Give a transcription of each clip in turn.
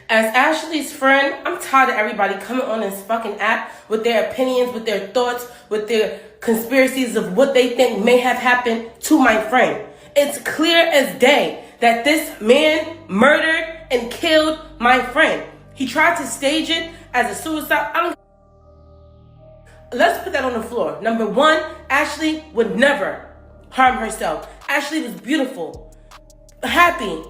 As Ashlee's friend, I'm tired of everybody coming on this fucking app with their opinions, with their thoughts, with their conspiracies of what they think may have happened to my friend. It's clear as day that this man murdered and killed my friend. He tried to stage it as a suicide. Let's put that on the floor. Number one, Ashlee would never harm herself. Ashlee was beautiful, happy,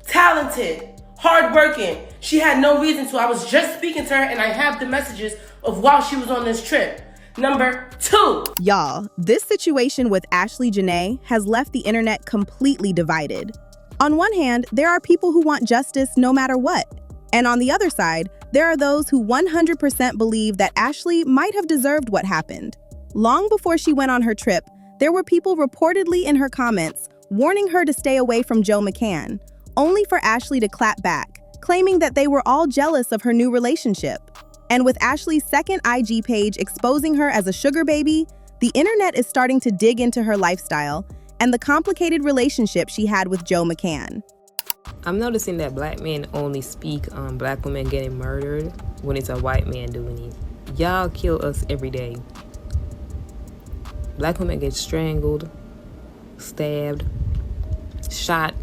talented, hardworking. She had no reason to. I was just speaking to her and I have the messages of while she was on this trip. Number two. Y'all, this situation with Ashlee Jenae has left the internet completely divided. On one hand, there are people who want justice no matter what. And on the other side, there are those who 100% believe that Ashlee might have deserved what happened. Long before she went on her trip, there were people reportedly in her comments warning her to stay away from Joe McCann, only for Ashlee to clap back, claiming that they were all jealous of her new relationship. And with Ashlee's second IG page exposing her as a sugar baby, the internet is starting to dig into her lifestyle and the complicated relationship she had with Joe McCann. I'm noticing that black men only speak on black women getting murdered when it's a white man doing it. Y'all kill us every day. Black women get strangled, stabbed, shot.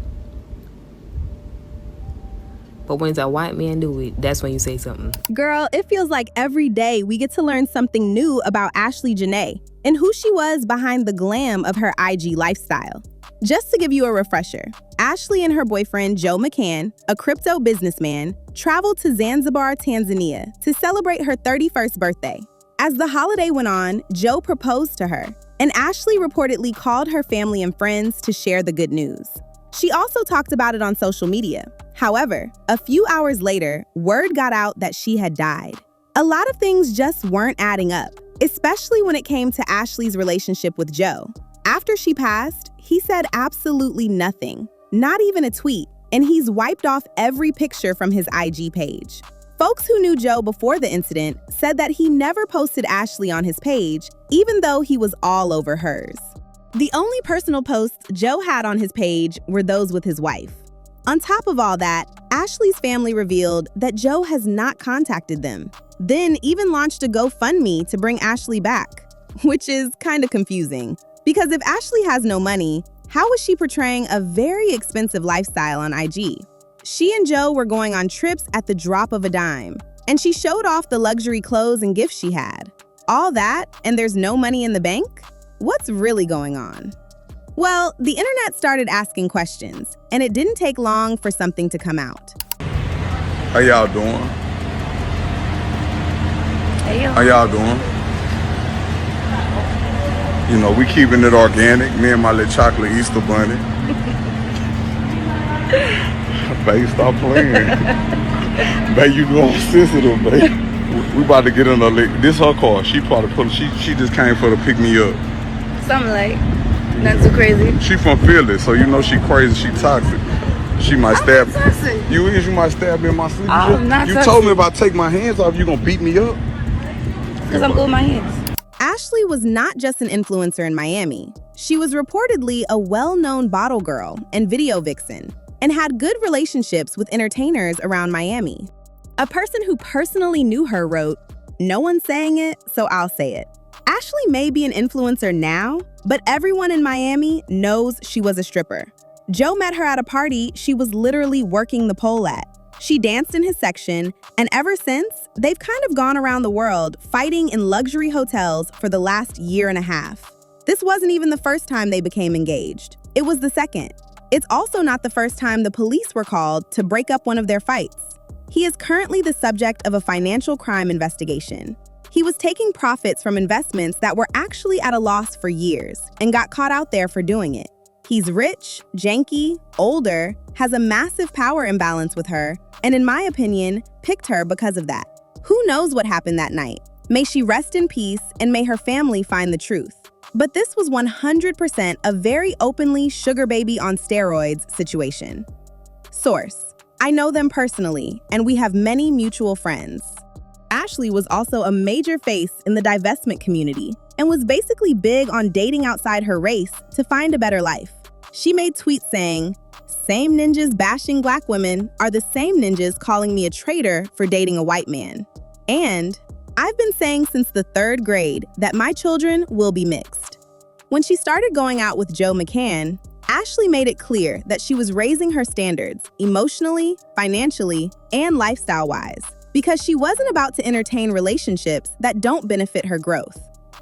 But when it's a white man do it, that's when you say something. Girl, it feels like every day we get to learn something new about Ashlee Jenae and who she was behind the glam of her IG lifestyle. Just to give you a refresher, Ashlee and her boyfriend, Joe McCann, a crypto businessman, traveled to Zanzibar, Tanzania to celebrate her 31st birthday. As the holiday went on, Joe proposed to her, and Ashlee reportedly called her family and friends to share the good news. She also talked about it on social media. However, a few hours later, word got out that she had died. A lot of things just weren't adding up, especially when it came to Ashlee's relationship with Joe. After she passed, he said absolutely nothing, not even a tweet, and he's wiped off every picture from his IG page. Folks who knew Joe before the incident said that he never posted Ashlee on his page, even though he was all over hers. The only personal posts Joe had on his page were those with his wife. On top of all that, Ashlee's family revealed that Joe has not contacted them, then even launched a GoFundMe to bring Ashlee back, which is kind of confusing. Because if Ashlee has no money, how is she portraying a very expensive lifestyle on IG? She and Joe were going on trips at the drop of a dime, and she showed off the luxury clothes and gifts she had. All that, and there's no money in the bank? What's really going on? Well, the internet started asking questions, and it didn't take long for something to come out. How y'all doing? How y'all doing? You know, we keeping it organic, me and my little chocolate Easter bunny. Babe, stop playing. Babe, you know I'm sensitive, babe. We about to get in a lick. This her car. She probably she just came for to pick me up. Something like, not too crazy. She from Philly, so you know she crazy, she toxic. She might stab toxic. You might stab me in my sleep. I'm not You toxic. told me if I take my hands off, you gonna beat me up? Because I'm good with my hands. Ashlee was not just an influencer in Miami. She was reportedly a well-known bottle girl and video vixen, and had good relationships with entertainers around Miami. A person who personally knew her wrote, "No one's saying it, so I'll say it." Ashlee may be an influencer now, but everyone in Miami knows she was a stripper. Joe met her at a party she was literally working the pole at. She danced in his section, and ever since, they've kind of gone around the world fighting in luxury hotels for the last year and a half. This wasn't even the first time they became engaged. It was the second. It's also not the first time the police were called to break up one of their fights. He is currently the subject of a financial crime investigation. He was taking profits from investments that were actually at a loss for years and got caught out there for doing it. He's rich, janky, older, has a massive power imbalance with her, and in my opinion, picked her because of that. Who knows what happened that night? May she rest in peace and may her family find the truth. But this was 100% a very openly sugar baby on steroids situation. Source: I know them personally, and we have many mutual friends. Ashlee was also a major face in the divestment community and was basically big on dating outside her race to find a better life. She made tweets saying, Same ninjas bashing black women are the same ninjas calling me a traitor for dating a white man. And I've been saying since the 3rd grade that my children will be mixed. When she started going out with Joe McCann, Ashlee made it clear that she was raising her standards emotionally, financially, and lifestyle-wise because she wasn't about to entertain relationships that don't benefit her growth.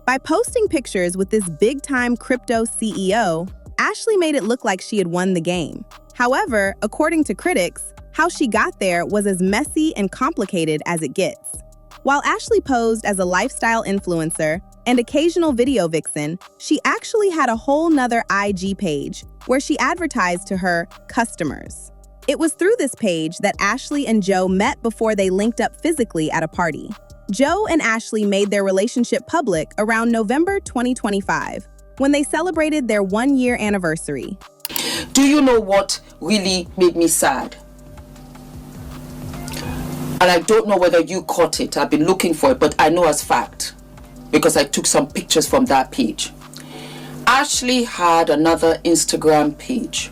By posting pictures with this big-time crypto CEO, Ashlee made it look like she had won the game. However, according to critics, how she got there was as messy and complicated as it gets. While Ashlee posed as a lifestyle influencer and occasional video vixen, she actually had a whole nother IG page where she advertised to her customers. It was through this page that Ashlee and Joe met before they linked up physically at a party. Joe and Ashlee made their relationship public around November 2025, when they celebrated their 1-year anniversary. Do you know what really made me sad? And I don't know whether you caught it. I've been looking for it, but I know as fact because I took some pictures from that page. Ashlee had another Instagram page.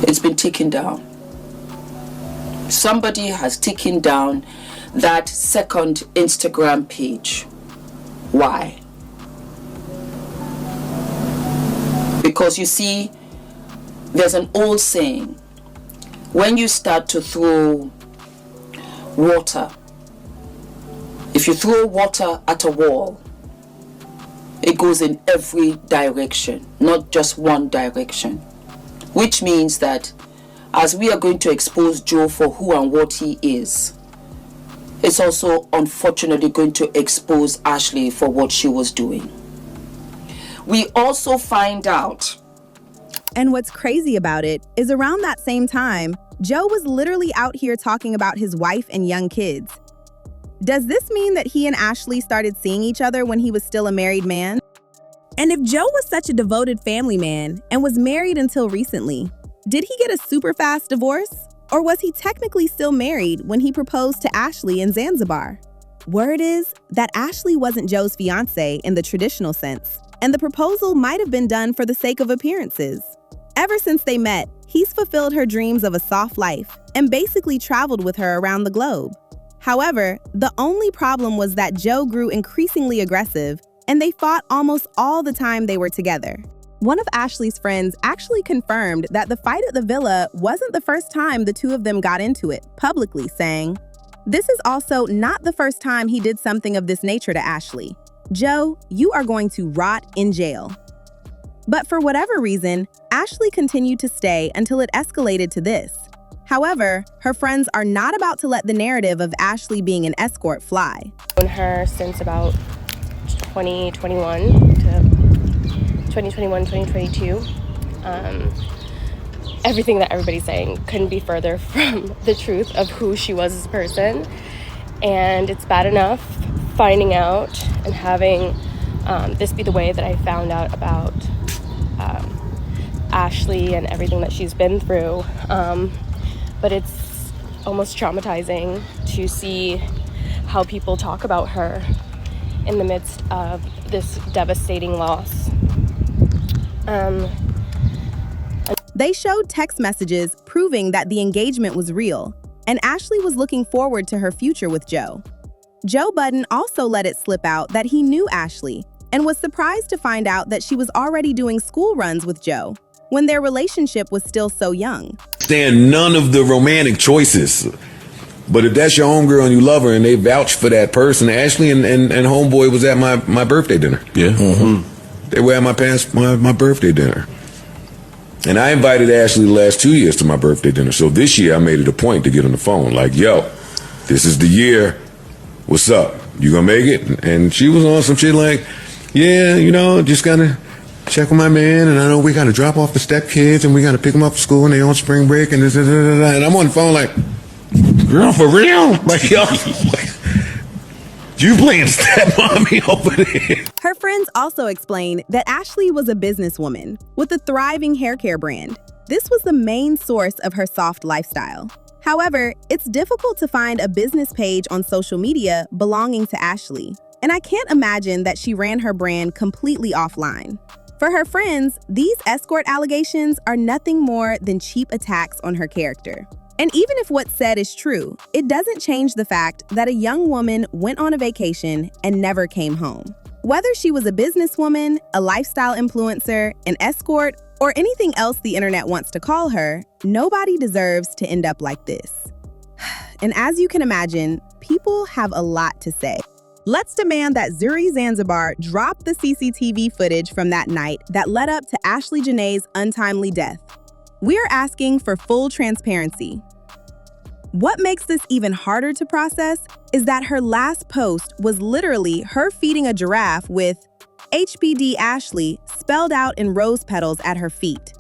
It's been taken down. Somebody has taken down that second Instagram page. Why? Because you see, there's an old saying, when you start to throw water, if you throw water at a wall, it goes in every direction, not just one direction. Which means that as we are going to expose Joe for who and what he is, it's also unfortunately going to expose Ashlee for what she was doing. We also find out. And what's crazy about it is around that same time, Joe was literally out here talking about his wife and young kids. Does this mean that he and Ashlee started seeing each other when he was still a married man? And if Joe was such a devoted family man and was married until recently, did he get a super fast divorce? Or was he technically still married when he proposed to Ashlee in Zanzibar? Word is that Ashlee wasn't Joe's fiancée in the traditional sense, and the proposal might have been done for the sake of appearances. Ever since they met, he's fulfilled her dreams of a soft life and basically traveled with her around the globe. However, the only problem was that Joe grew increasingly aggressive and they fought almost all the time they were together. One of Ashlee's friends actually confirmed that the fight at the villa wasn't the first time the two of them got into it, publicly saying, "This is also not the first time he did something of this nature to Ashlee. Joe, you are going to rot in jail." But for whatever reason, Ashlee continued to stay until it escalated to this. However, her friends are not about to let the narrative of Ashlee being an escort fly. Known her since about 2021 to 2022. Everything that everybody's saying couldn't be further from the truth of who she was as a person. And it's bad enough finding out and having this be the way that I found out about Ashlee and everything that she's been through. But it's almost traumatizing to see how people talk about her in the midst of this devastating loss. They showed text messages proving that the engagement was real, and Ashlee was looking forward to her future with Joe. Joe Budden also let it slip out that he knew Ashlee and was surprised to find out that she was already doing school runs with Joe when their relationship was still so young. Stand none of the romantic choices. But if that's your homegirl and you love her and they vouch for that person, Ashlee and homeboy was at my birthday dinner. Yeah. Mm-hmm. They were at my birthday dinner. And I invited Ashlee the last 2 years to my birthday dinner. So this year I made it a point to get on the phone. Like, yo, this is the year. What's up? You gonna make it? And she was on some shit like, yeah, you know, just gotta check with my man. And I know we gotta drop off the stepkids and we gotta pick them up from school and they on spring break and this, and I'm on the phone like, girl, for real? Like, yo, you playing stepmommy over there. Her friends also explained that Ashlee was a businesswoman with a thriving hair care brand. This was the main source of her soft lifestyle. However, it's difficult to find a business page on social media belonging to Ashlee, and I can't imagine that she ran her brand completely offline. For her friends, these escort allegations are nothing more than cheap attacks on her character. And even if what's said is true, it doesn't change the fact that a young woman went on a vacation and never came home. Whether she was a businesswoman, a lifestyle influencer, an escort, or anything else the internet wants to call her, nobody deserves to end up like this. And as you can imagine, people have a lot to say. Let's demand that Zuri Zanzibar drop the CCTV footage from that night that led up to Ashlee Jenae's untimely death. We're asking for full transparency. What makes this even harder to process is that her last post was literally her feeding a giraffe with HBD Ashlee spelled out in rose petals at her feet.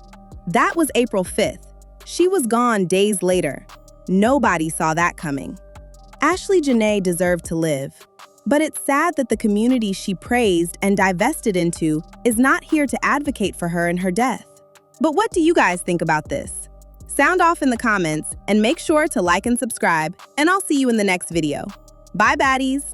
That was April 5th. She was gone days later. Nobody saw that coming. Ashlee Jenae deserved to live. But it's sad that the community she praised and divested into is not here to advocate for her in her death. But what do you guys think about this? Sound off in the comments and make sure to like and subscribe, and I'll see you in the next video. Bye, baddies!